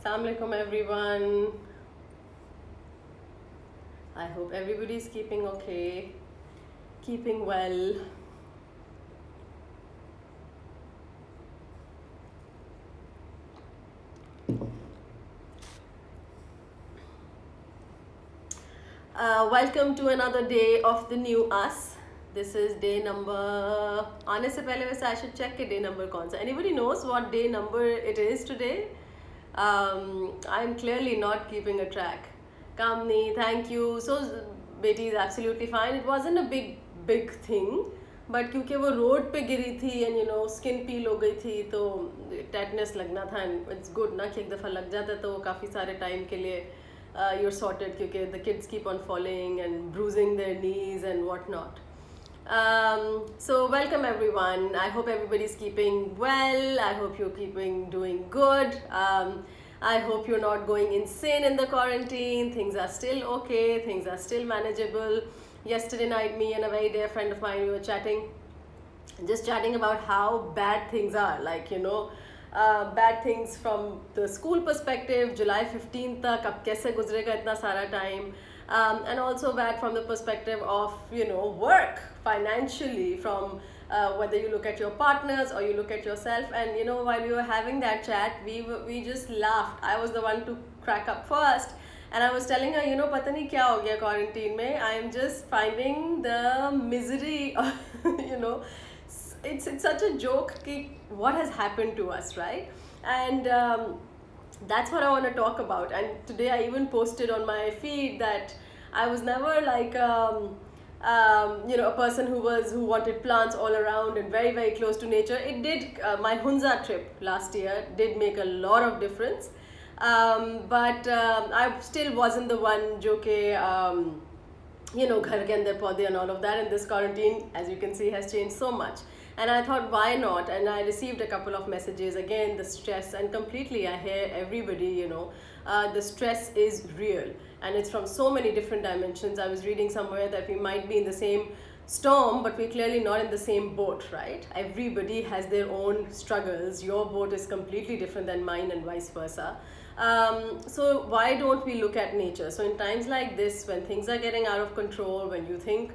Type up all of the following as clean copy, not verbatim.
Assalamu alaikum everyone. I hope everybody's keeping okay, keeping well. Welcome to another day of the new us. This is day number. आने से पहले वैसे I should check के day number कौन सा. Anybody knows what day number it is today? I'm clearly not keeping a track. Kamni, thank you. So बेटी is absolutely fine. It wasn't a big thing. But क्योंकि वो road पे गिरी थी and skin पील हो गई थी तो टेटनेस लगना था एंड इट्स गुड ना कि एक दफ़ा लग जाता है तो वो काफ़ी सारे टाइम के लिए you're sorted क्योंकि the kids keep on falling and bruising their knees and whatnot. So welcome everyone. I hope everybody's keeping well. I hope you're doing good. I hope you're not going insane in the quarantine. Things are still okay. Things are still manageable. Yesterday night, me and a very dear friend of mine, we were chatting about how bad things are. Bad things from the school perspective, July 15th tak ab kaise guzrega itna sara time, and also bad from the perspective of work financially, from whether you look at your partners or you look at yourself. And while we were having that chat, we just laughed. I was the one to crack up first, and I was telling her, pata nahi kya ho gaya quarantine mein, I am just finding the misery of, it's such a joke ki what has happened to us, right? And that's what I want to talk about. And today I even posted on my feed that I was never like a person who wanted plants all around and very very close to nature. It did my Hunza trip last year did make a lot of difference, but I still wasn't the one jo ke ghar ke andar paudhe and all of that. And this quarantine, as you can see, has changed so much. And I thought, why not? And I received a couple of messages. Again, the stress, and completely I hear everybody, the stress is real. And it's from so many different dimensions. I was reading somewhere that we might be in the same storm, but we're clearly not in the same boat, right? Everybody has their own struggles. Your boat is completely different than mine and vice versa. So why don't we look at nature? So in times like this, when things are getting out of control, when you think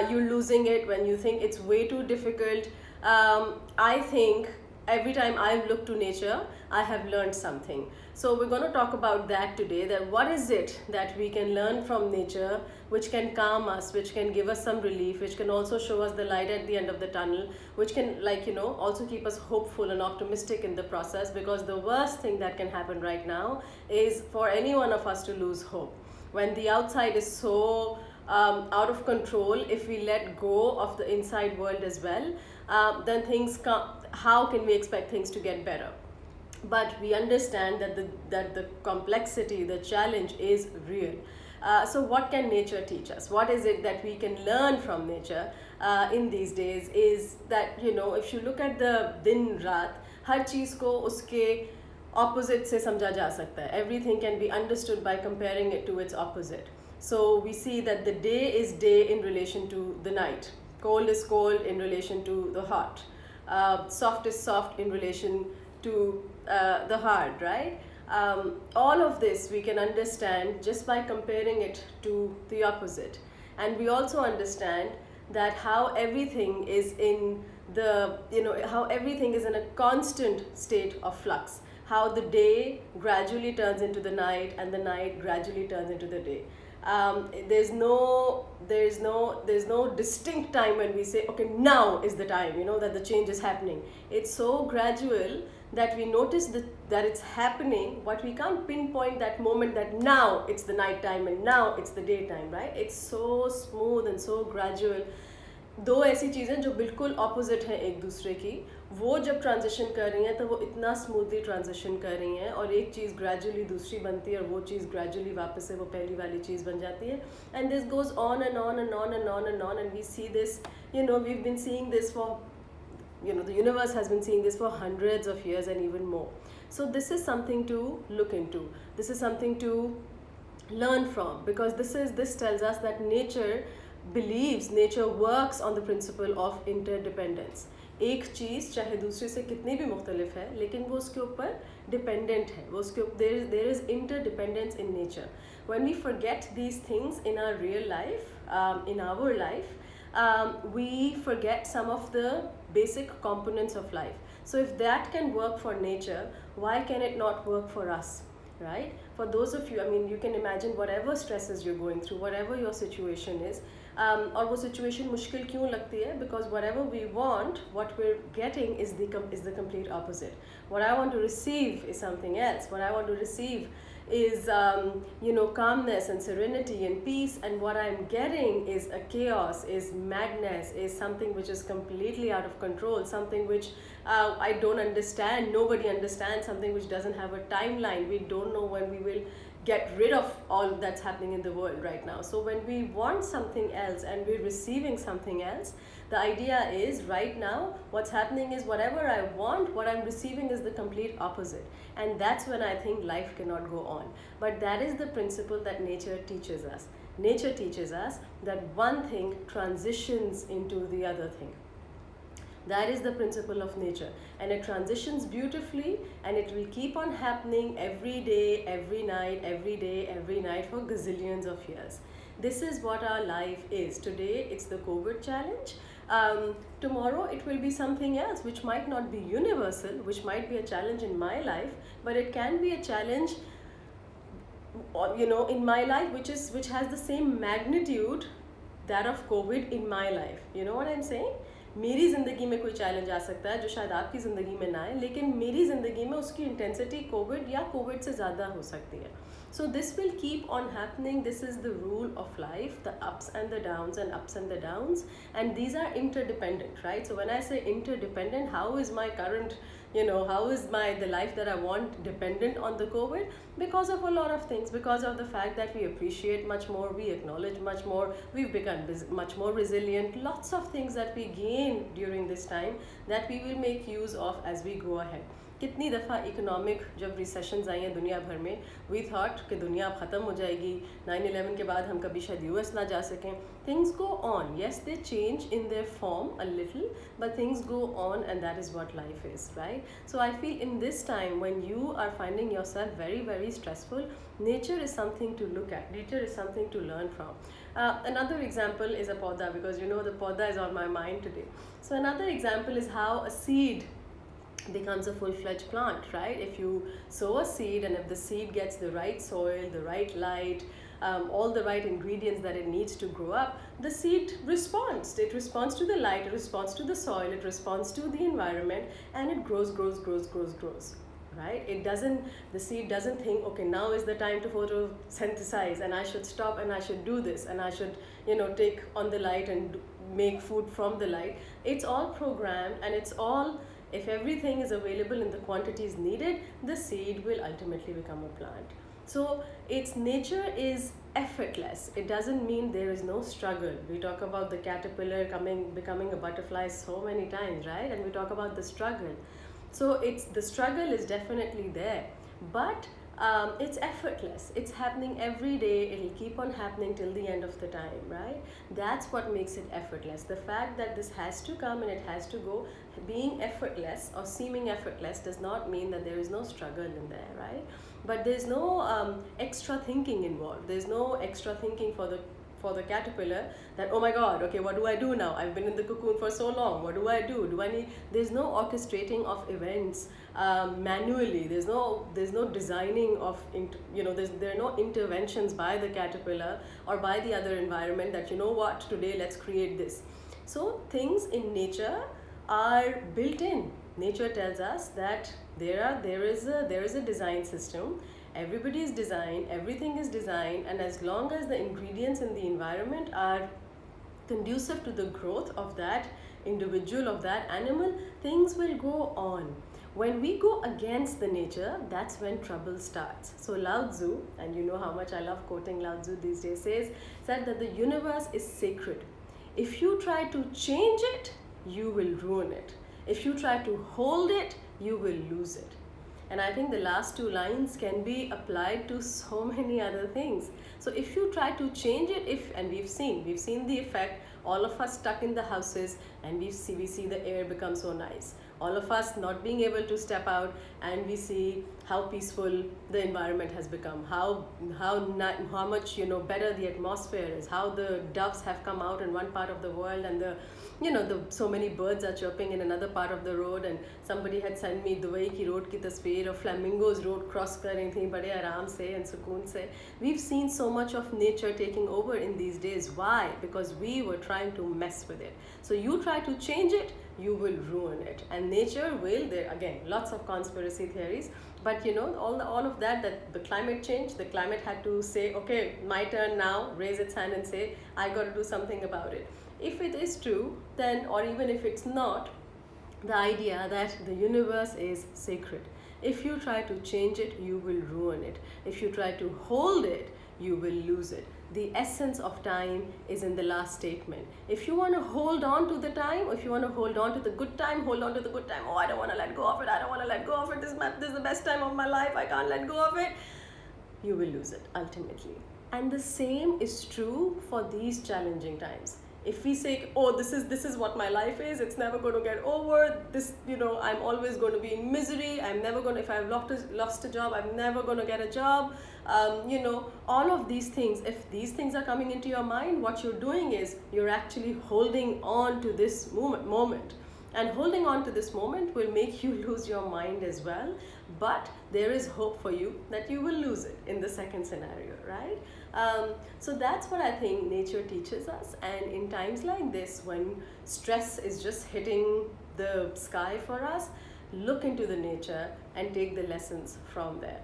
you're losing it, when you think it's way too difficult, I think every time I've looked to nature, I have learned something. So we're going to talk about that today, that what is it that we can learn from nature which can calm us, which can give us some relief, which can also show us the light at the end of the tunnel, which can also keep us hopeful and optimistic in the process. Because the worst thing that can happen right now is for any one of us to lose hope. When the outside is so out of control, if we let go of the inside world as well, then how can we expect things to get better? But we understand that the complexity, the challenge is real. So what can nature teach us? What is it that we can learn from nature in these days? Is that if you look at the din raat, har cheez ko uske opposite se samjha ja sakta hai. Everything can be understood by comparing it to its opposite. So we see that the day is day in relation to the night. Cold is cold in relation to the hot. Soft is soft in relation to the hard, right? All of this we can understand just by comparing it to the opposite. And we also understand that how everything is in how everything is in a constant state of flux. How the day gradually turns into the night and the night gradually turns into the day. There's no distinct time when we say, okay, now is the time, that the change is happening. It's so gradual that we notice that it's happening, but we can't pinpoint that moment that now it's the night time and now it's the daytime, right? It's so smooth and so gradual. दो ऐसी चीज़ें जो बिल्कुल opposite हैं एक दूसरे की, वो जब ट्रांजिशन कर रही हैं तो वो इतना स्मूथली ट्रांजिशन कर रही हैं, और एक चीज़ ग्रेजुअली दूसरी बनती है और वो चीज़ ग्रेजुअली वापस से वो पहली वाली चीज़ बन जाती है. And this goes on and on and on and on and on, and we see this, we've been seeing this for, the universe has been seeing this for hundreds of years and even more. So this is something to look into. This is something to learn from, because this tells us that nature works on the principle of interdependence. एक चीज़ चाहे दूसरे से कितनी भी मुख्तलिफ है, लेकिन वो उसके ऊपर डिपेंडेंट है, वो उसके there is interdependence in nature. When we forget these things in our real life, in our life, we forget some of the basic components of life. So if that can work for nature, why can it not work for us, right? For those of you, I mean, you can imagine whatever stresses you're going through, whatever your situation is, और वो situation मुश्किल क्यों लगती है? Because whatever we want, what we're getting is the complete opposite. What I want to receive is something else. What I want to receive is calmness and serenity and peace, and what I'm getting is a chaos, is madness, is something which is completely out of control, something which I don't understand, nobody understands, something which doesn't have a timeline. We don't know when we will get rid of all that's happening in the world right now. So when we want something else and we're receiving something else, the idea is right now what's happening is whatever I want, what I'm receiving is the complete opposite. And that's when I think life cannot go on. But that is the principle that nature teaches us. Nature teaches us that one thing transitions into the other thing. That is the principle of nature, and it transitions beautifully, and it will keep on happening every day, every night, every day, every night for gazillions of years. This is what our life is. Today it's the COVID challenge. Tomorrow it will be something else which might not be universal, which might be a challenge in my life, but it can be a challenge in my life which has the same magnitude that of COVID in my life. You know what I'm saying? मेरी ज़िंदगी में कोई challenge आ सकता है जो शायद आपकी ज़िंदगी में ना आए, लेकिन मेरी ज़िंदगी में उसकी इंटेंसिटी कोविड या कोविड से ज़्यादा हो सकती है. So this will keep on happening. This is the rule of life, the ups and the downs and ups and the downs, and these are interdependent, right? So when I say interdependent, how is my current, how is the life that I want dependent on the COVID? Because of a lot of things, because of the fact that we appreciate much more, we acknowledge much more, we've become much more resilient, lots of things that we gain during this time that we will make use of as we go ahead. कितनी दफ़ा economic जब recessions आई हैं दुनिया भर में, we thought कि दुनिया अब ख़त्म हो जाएगी, 9/11 के बाद हम कभी शायद यूएस ना जा सकें. Things go on, yes they change in their form a little, but things go on, and that is what life is, right? So I feel in this time when you are finding yourself very very stressful, nature is something to look at, nature is something to learn from. Another example is a poda, because the poda is on my mind today. So another example is how a seed becomes a full-fledged plant, right? If you sow a seed, and if the seed gets the right soil, the right light, all the right ingredients that it needs to grow up, the seed responds. It responds to the light, it responds to the soil, it responds to the environment, and it grows, right? The seed doesn't think, okay, now is the time to photosynthesize, and I should stop, and I should do this, and I should, take on the light and make food from the light. It's all programmed, and it's all, if everything is available in the quantities needed, the seed will ultimately become a plant. So its nature is effortless. It doesn't mean there is no struggle. We talk about the caterpillar becoming a butterfly so many times, right? And we talk about the struggle. So the struggle is definitely there, but it's effortless. It's happening every day. It'll keep on happening till the end of the time, right? That's what makes it effortless. The fact that this has to come and it has to go, being effortless or seeming effortless does not mean that there is no struggle in there, right? But there's no extra thinking involved. There's no extra thinking for the caterpillar that, oh my god, okay, what do I do now? I've been in the cocoon for so long. What do I do? There's no orchestrating of events manually. There's no designing of, there are no interventions by the caterpillar or by the other environment that, what, today let's create this. So things in nature are built in. Nature tells us that there is a design system. Everybody is designed, everything is designed, and as long as the ingredients in the environment are conducive to the growth of that individual, of that animal, things will go on. When we go against the nature, that's when trouble starts. So Lao Tzu, and you know how much I love quoting Lao Tzu these days, said that the universe is sacred. If you try to change it, you will ruin it. If you try to hold it, you will lose it. And I think the last two lines can be applied to so many other things. So if you try to change it, and we've seen the effect All of us stuck in the houses, and we see the air become so nice. All of us not being able to step out, and we see how peaceful the environment has become, how much better the atmosphere is, how the doves have come out in one part of the world, and the so many birds are chirping in another part of the road. And somebody had sent me Dubai ki road ki tasveer of flamingos road cross kar rahi thi bade aaram se and sukoon se. We've seen so much of nature taking over in these days. Why? Because we were trying to mess with it. So you try to change it, you will ruin it. And nature will, there again, lots of conspiracy theories, but all of that the climate change, the climate had to say, okay, my turn now, raise its hand and say, I got to do something about it. If it is true, then, or even if it's not, the idea that the universe is sacred, if you try to change it, you will ruin it. If you try to hold it, you will lose it. The essence of time is in the last statement. If you want to hold on to the time, if you want to hold on to the good time, hold on to the good time. Oh, I don't want to let go of it, I don't want to let go of it, this is the best time of my life, I can't let go of it. You will lose it ultimately. And the same is true for these challenging times. If we say, oh, this is what my life is, it's never going to get over this, I'm always going to be in misery, I'm never going to, if I've lost a job, I'm never going to get a job, all of these things, if these things are coming into your mind, what you're doing is you're actually holding on to this moment. And holding on to this moment will make you lose your mind as well. But there is hope for you that you will lose it in the second scenario, right? So that's what I think nature teaches us. And in times like this, when stress is just hitting the sky for us, look into the nature and take the lessons from there.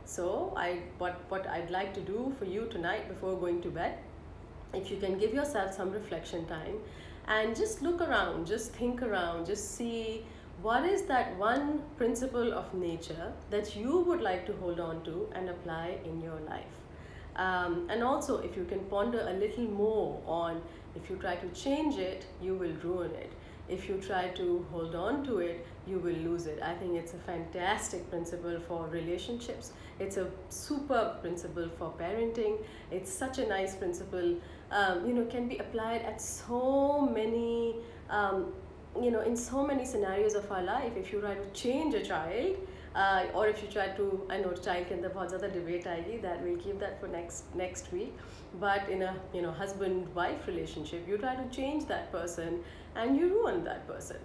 So what I'd like to do for you tonight before going to bed, if you can give yourself some reflection time and just look around, just think around, just see what is that one principle of nature that you would like to hold on to and apply in your life. And also, if you can ponder a little more on, if you try to change it, you will ruin it. If you try to hold on to it, you will lose it. I think it's a fantastic principle for relationships. It's a superb principle for parenting. It's such a nice principle, can be applied at so many, in so many scenarios of our life. If you try to change a child, or if you try to, I know child ke andar bahut zyada debate aayegi, that we'll keep that for next week. But in a husband-wife relationship, you try to change that person and you ruin that person.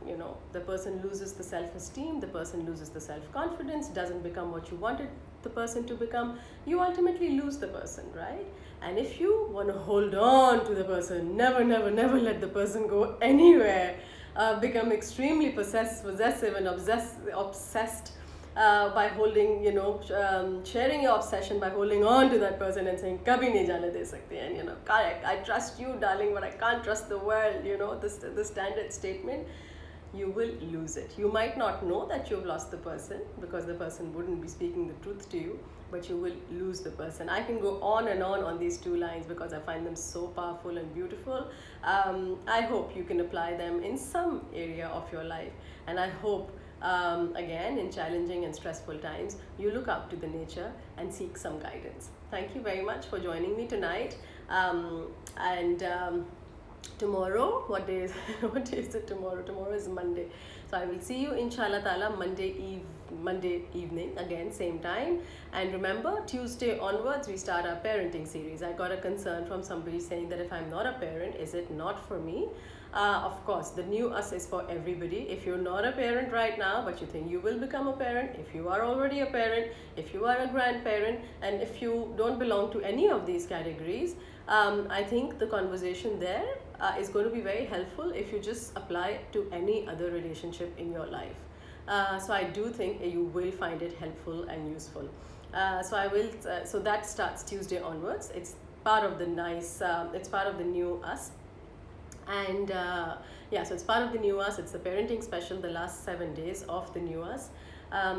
The person loses the self-esteem, the person loses the self-confidence, doesn't become what you wanted the person to become. You ultimately lose the person, right? And if you want to hold on to the person, never let the person go anywhere, become extremely possessive and obsessed by holding, sharing your obsession by holding on to that person and saying, kabhi nahi jane de sakte, and I trust you, darling, but I can't trust the world, the standard statement, you will lose it. You might not know that you've lost the person because the person wouldn't be speaking the truth to you, but you will lose the person. I can go on and on these two lines because I find them so powerful and beautiful. I hope you can apply them in some area of your life, and I hope again, in challenging and stressful times, you look up to the nature and seek some guidance. Thank you very much for joining me tonight. Tomorrow, what day is it tomorrow? Tomorrow is Monday. So I will see you inshallah ta'ala Monday evening, again same time. And remember, Tuesday onwards we start our parenting series. I got a concern from somebody saying that if I'm not a parent, is it not for me? Of course, the new us is for everybody. If you're not a parent right now, but you think you will become a parent, if you are already a parent, if you are a grandparent, and if you don't belong to any of these categories, I think the conversation there is going to be very helpful if you just apply it to any other relationship in your life. So I do think you will find it helpful and useful. So that starts Tuesday onwards. It's part of the it's part of the new us. And so it's part of the new us. It's the parenting special, the last 7 days of the new us.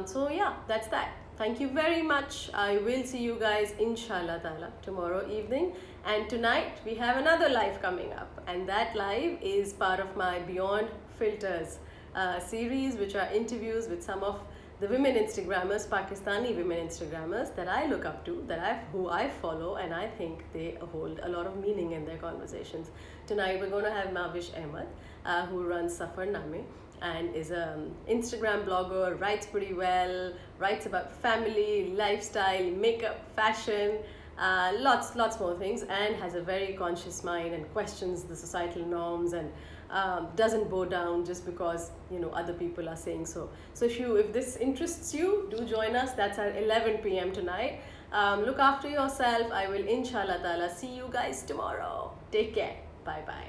So yeah, that's that. Thank you very much. I will see you guys inshallah ta'ala tomorrow evening. And tonight we have another live coming up, and that live is part of my Beyond Filters series, which are interviews with some of the women Instagrammers, Pakistani women Instagrammers that I look up to, who I follow, and I think they hold a lot of meaning in their conversations. Tonight we're going to have Mavish Ahmed, who runs Safarname and is an Instagram blogger, writes pretty well, writes about family, lifestyle, makeup, fashion, lots more things, and has a very conscious mind and questions the societal norms, and doesn't bow down just because other people are saying so. So if this interests you, do join us. That's at 11 p.m. tonight. Look after yourself. I will inshallah ta'ala see you guys tomorrow. Take care. Bye bye.